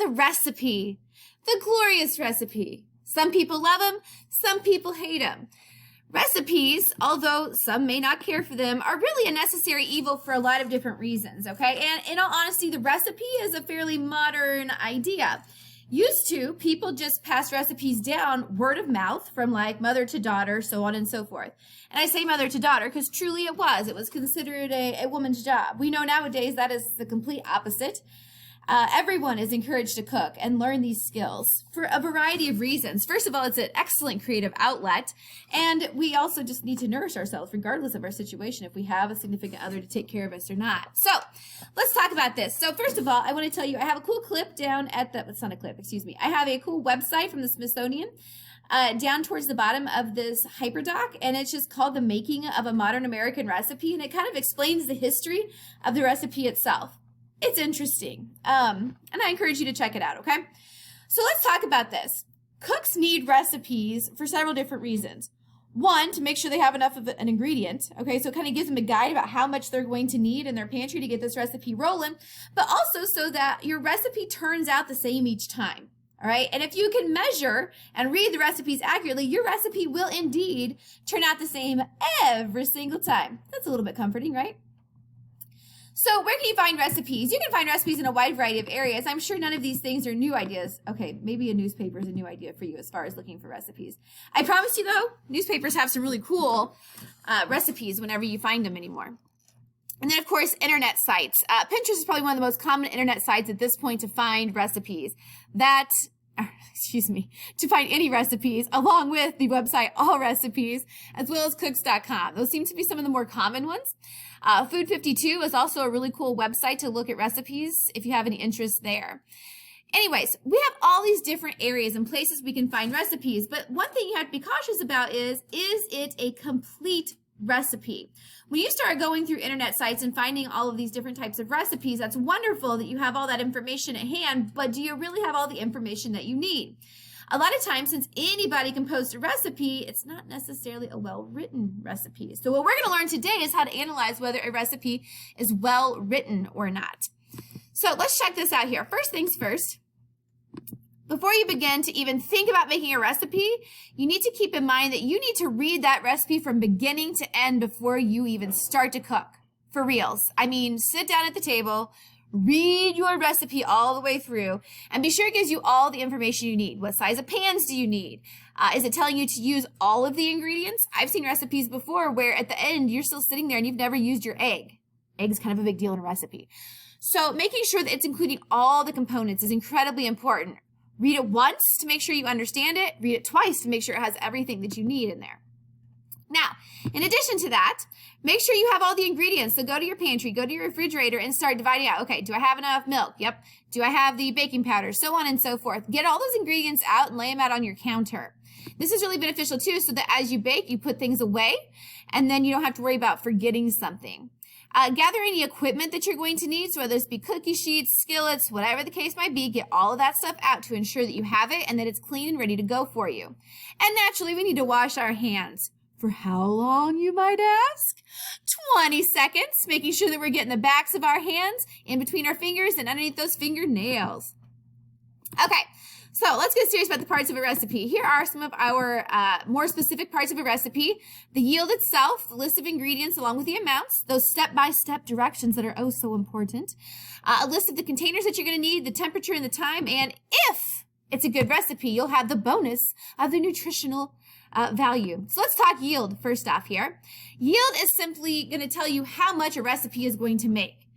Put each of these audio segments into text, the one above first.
the recipe, the glorious recipe. Some people love them, some people hate them. Recipes, although some may not care for them, are really a necessary evil for a lot of different reasons, okay? And in all honesty, the recipe is a fairly modern idea. Used to, people just pass recipes down word of mouth from like mother to daughter, so on and so forth. And I say mother to daughter because truly it was considered a woman's job. We know nowadays that is the complete opposite. Everyone is encouraged to cook and learn these skills for a variety of reasons. First of all, it's an excellent creative outlet, and we also just need to nourish ourselves regardless of our situation, if we have a significant other to take care of us or not. So let's talk about this. So first of all, I want to tell you, I have a cool clip down at it's not a clip, excuse me. I have a cool website from the Smithsonian down towards the bottom of this hyperdoc, and it's just called The Making of a Modern American Recipe, and it kind of explains the history of the recipe itself. It's interesting, and I encourage you to check it out, okay? So let's talk about this. Cooks need recipes for several different reasons. One, to make sure they have enough of an ingredient, okay? So it kind of gives them a guide about how much they're going to need in their pantry to get this recipe rolling, but also so that your recipe turns out the same each time, all right? And if you can measure and read the recipes accurately, your recipe will indeed turn out the same every single time. That's a little bit comforting, right? So where can you find recipes? You can find recipes in a wide variety of areas. I'm sure none of these things are new ideas. Okay, maybe a newspaper is a new idea for you as far as looking for recipes. I promise you though, newspapers have some really cool recipes whenever you find them anymore. And then of course, internet sites. Pinterest is probably one of the most common internet sites at this point to find recipes. To find any recipes, along with the website All Recipes, as well as cooks.com. Those seem to be some of the more common ones. Food 52 is also a really cool website to look at recipes if you have any interest there. Anyways, we have all these different areas and places we can find recipes, but one thing you have to be cautious about is it a complete recipe? When you start going through internet sites and finding all of these different types of recipes, that's wonderful that you have all that information at hand, but do you really have all the information that you need? A lot of times, since anybody can post a recipe, it's not necessarily a well-written recipe. So what we're going to learn today is how to analyze whether a recipe is well-written or not. So let's check this out here. First things first, before you begin to even think about making a recipe, you need to keep in mind that you need to read that recipe from beginning to end before you even start to cook. For reals. I mean, sit down at the table, read your recipe all the way through, and be sure it gives you all the information you need. What size of pans do you need? Is it telling you to use all of the ingredients? I've seen recipes before where at the end you're still sitting there and you've never used your egg. Egg is kind of a big deal in a recipe. So making sure that it's including all the components is incredibly important. Read it once to make sure you understand it. Read it twice to make sure it has everything that you need in there. Now, in addition to that, make sure you have all the ingredients. So go to your pantry, go to your refrigerator, and start dividing out. Okay, do I have enough milk? Yep. Do I have the baking powder? So on and so forth. Get all those ingredients out and lay them out on your counter. This is really beneficial too, so that as you bake, you put things away, and then you don't have to worry about forgetting something. Gather any equipment that you're going to need, so whether this be cookie sheets, skillets, whatever the case might be, get all of that stuff out to ensure that you have it and that it's clean and ready to go for you. And naturally, we need to wash our hands. For how long, you might ask? 20 seconds, making sure that we're getting the backs of our hands in between our fingers and underneath those fingernails. Okay, so let's get serious about the parts of a recipe. Here are some of our more specific parts of a recipe. The yield itself, the list of ingredients along with the amounts, those step-by-step directions that are oh so important, a list of the containers that you're going to need, the temperature and the time, and if it's a good recipe, you'll have the bonus of the nutritional value. So let's talk yield first off here. Yield is simply going to tell you how much a recipe is going to make.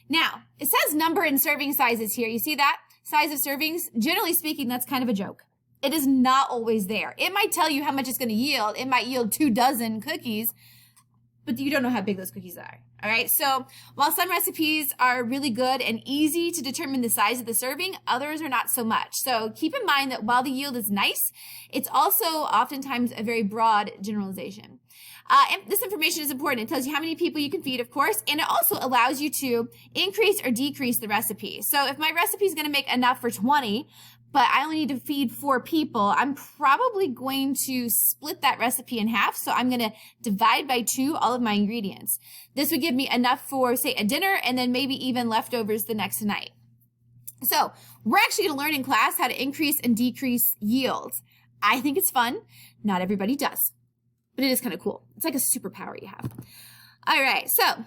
Now, it says number and serving sizes here. You see that? Size of servings? Generally speaking, that's kind of a joke. It is not always there. It might tell you how much it's going to yield. It might yield 2 dozen cookies, but you don't know how big those cookies are. All right. So while some recipes are really good and easy to determine the size of the serving, others are not so much. So keep in mind that while the yield is nice, it's also oftentimes a very broad generalization. And this information is important. It tells you how many people you can feed, of course, and it also allows you to increase or decrease the recipe. So if my recipe is going to make enough for 20, but I only need to feed 4 people, I'm probably going to split that recipe in half. So I'm going to divide by 2 all of my ingredients. This would give me enough for, say, a dinner and then maybe even leftovers the next night. So we're actually going to learn in class how to increase and decrease yields. I think it's fun. Not everybody does, but it is kind of cool. It's like a superpower you have. All right, so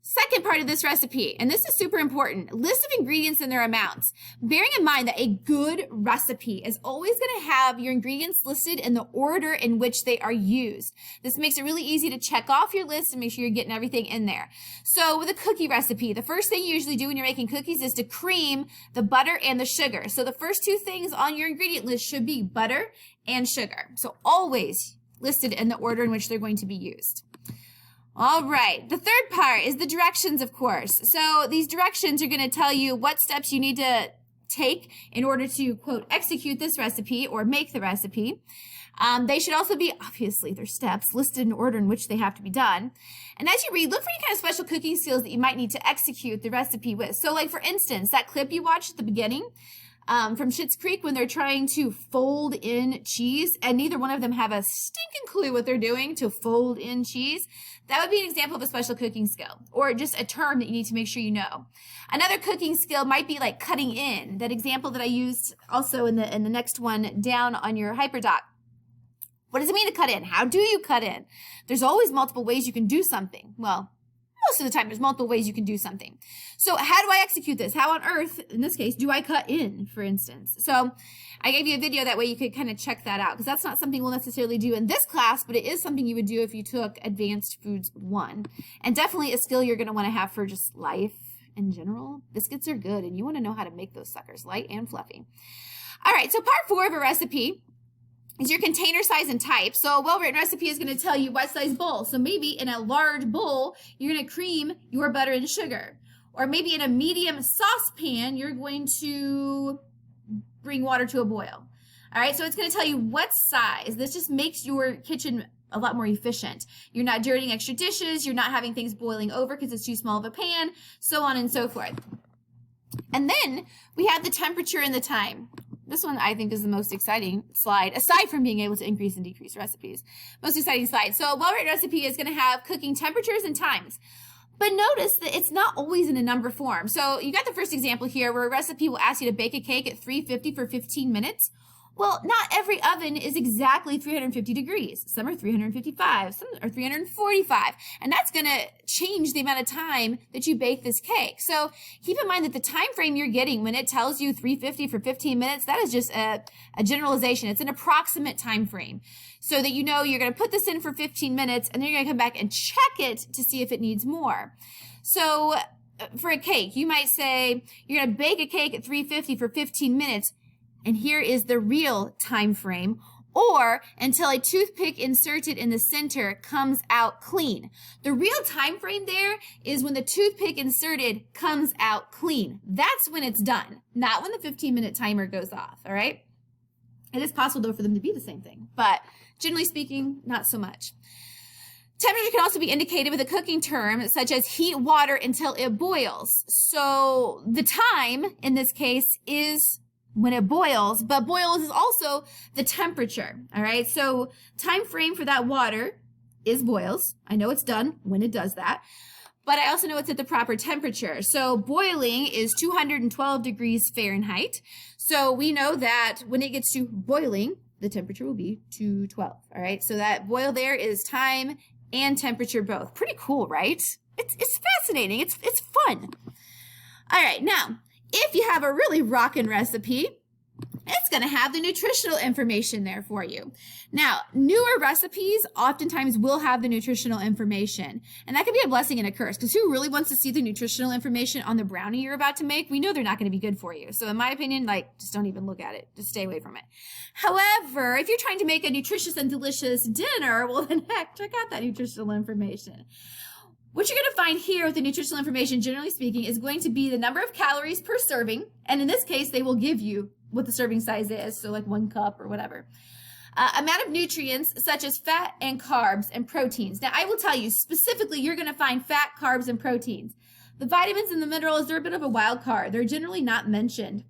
second part of this recipe, and this is super important, list of ingredients and their amounts. Bearing in mind that a good recipe is always going to have your ingredients listed in the order in which they are used. This makes it really easy to check off your list and make sure you're getting everything in there. So with a cookie recipe, the first thing you usually do when you're making cookies is to cream the butter and the sugar. So the first two things on your ingredient list should be butter and sugar. So always listed in the order in which they're going to be used. All right, the third part is the directions, of course. So these directions are going to tell you what steps you need to take in order to, quote, execute this recipe or make the recipe. They should also be, obviously, their steps listed in order in which they have to be done. And as you read, look for any kind of special cooking skills that you might need to execute the recipe with. So like, for instance, that clip you watched at the beginning, from Schitt's Creek when they're trying to fold in cheese and neither one of them have a stinking clue what they're doing to fold in cheese. That would be an example of a special cooking skill or just a term that you need to make sure you know. Another cooking skill might be like cutting in. That example that I used also in the next one down on your HyperDoc. What does it mean to cut in? How do you cut in? There's always multiple ways you can do something. Well, most of the time, there's multiple ways you can do something. So how do I execute this? How on earth, in this case, do I cut in, for instance? So I gave you a video that way you could kind of check that out because that's not something we'll necessarily do in this class, but it is something you would do if you took Advanced Foods 1. And definitely a skill you're going to want to have for just life in general. Biscuits are good, and you want to know how to make those suckers light and fluffy. All right, so part 4 of a recipe is your container size and type. So a well-written recipe is going to tell you what size bowl. So maybe in a large bowl, you're going to cream your butter and sugar. Or maybe in a medium saucepan, you're going to bring water to a boil. All right, so it's going to tell you what size. This just makes your kitchen a lot more efficient. You're not dirtying extra dishes. You're not having things boiling over because it's too small of a pan, so on and so forth. And then we have the temperature and the time. This one I think is the most exciting slide, aside from being able to increase and decrease recipes. Most exciting slide. So a well-written recipe is going to have cooking temperatures and times. But notice that it's not always in a number form. So you got the first example here where a recipe will ask you to bake a cake at 350 for 15 minutes. Well, not every oven is exactly 350 degrees. Some are 355, some are 345. And that's going to change the amount of time that you bake this cake. So keep in mind that the time frame you're getting when it tells you 350 for 15 minutes, that is just a generalization. It's an approximate time frame. So that you know you're going to put this in for 15 minutes and then you're going to come back and check it to see if it needs more. So for a cake, you might say you're going to bake a cake at 350 for 15 minutes. And here is the real time frame, or until a toothpick inserted in the center comes out clean. The real time frame there is when the toothpick inserted comes out clean. That's when it's done, not when the 15-minute timer goes off, all right? It is possible, though, for them to be the same thing, but generally speaking, not so much. Temperature can also be indicated with a cooking term such as heat water until it boils. So the time in this case is when it boils, but boils is also the temperature, all right? So time frame for that water is boils. I know it's done when it does that, but I also know it's at the proper temperature. So boiling is 212 degrees Fahrenheit. So we know that when it gets to boiling, the temperature will be 212, all right? So that boil there is time and temperature both. Pretty cool, right? It's fascinating. It's fun. All right, now, if you have a really rockin' recipe, it's going to have the nutritional information there for you. Now, newer recipes oftentimes will have the nutritional information, and that can be a blessing and a curse, because who really wants to see the nutritional information on the brownie you're about to make? We know they're not going to be good for you. So in my opinion, just don't even look at it. Just stay away from it. However, if you're trying to make a nutritious and delicious dinner, well then heck, check out that nutritional information. What you're going to find here with the nutritional information, generally speaking, is going to be the number of calories per serving. And in this case, they will give you what the serving size is, so like 1 cup or whatever. Amount of nutrients such as fat and carbs and proteins. Now, I will tell you, specifically, you're going to find fat, carbs, and proteins. The vitamins and the minerals, they're a bit of a wild card. They're generally not mentioned.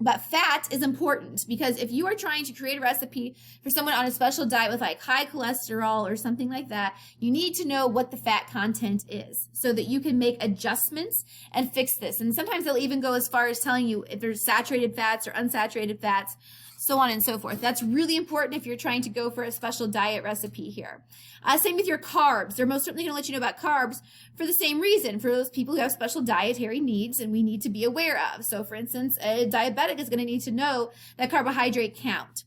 But fat is important because if you are trying to create a recipe for someone on a special diet with like high cholesterol or something like that, you need to know what the fat content is so that you can make adjustments and fix this. And sometimes they'll even go as far as telling you if there's saturated fats or unsaturated fats, so on and so forth. That's really important if you're trying to go for a special diet recipe here. Same with your carbs. They're most certainly going to let you know about carbs for the same reason, for those people who have special dietary needs and we need to be aware of. So for instance, a diabetic is going to need to know that carbohydrate count.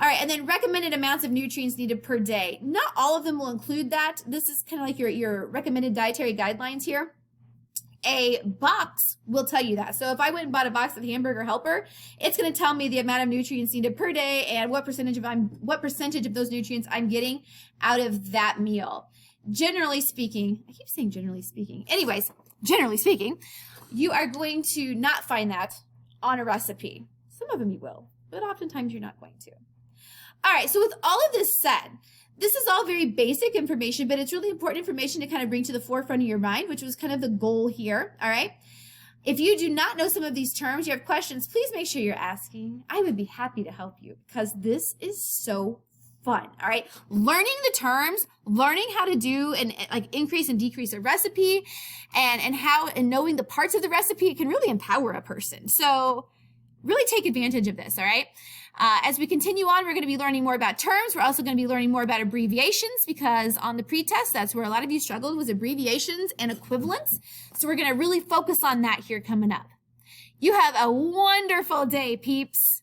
All right, and then recommended amounts of nutrients needed per day. Not all of them will include that. This is kind of like your recommended dietary guidelines here. A box will tell you that. So if I went and bought a box of Hamburger Helper, it's going to tell me the amount of nutrients needed per day and what percentage of those nutrients I'm getting out of that meal. Generally speaking, I keep saying generally speaking. Anyways, generally speaking, you are going to not find that on a recipe. Some of them you will, but oftentimes you're not going to. All right, so with all of this said, this is all very basic information, but it's really important information to kind of bring to the forefront of your mind, which was kind of the goal here, all right? If you do not know some of these terms, you have questions, please make sure you're asking. I would be happy to help you because this is so fun, all right? Learning the terms, learning how to do and like increase and decrease a recipe and knowing the parts of the recipe can really empower a person. So really take advantage of this, all right? As we continue on, we're going to be learning more about terms. We're also going to be learning more about abbreviations because on the pretest, that's where a lot of you struggled with abbreviations and equivalents. So we're going to really focus on that here coming up. You have a wonderful day, peeps.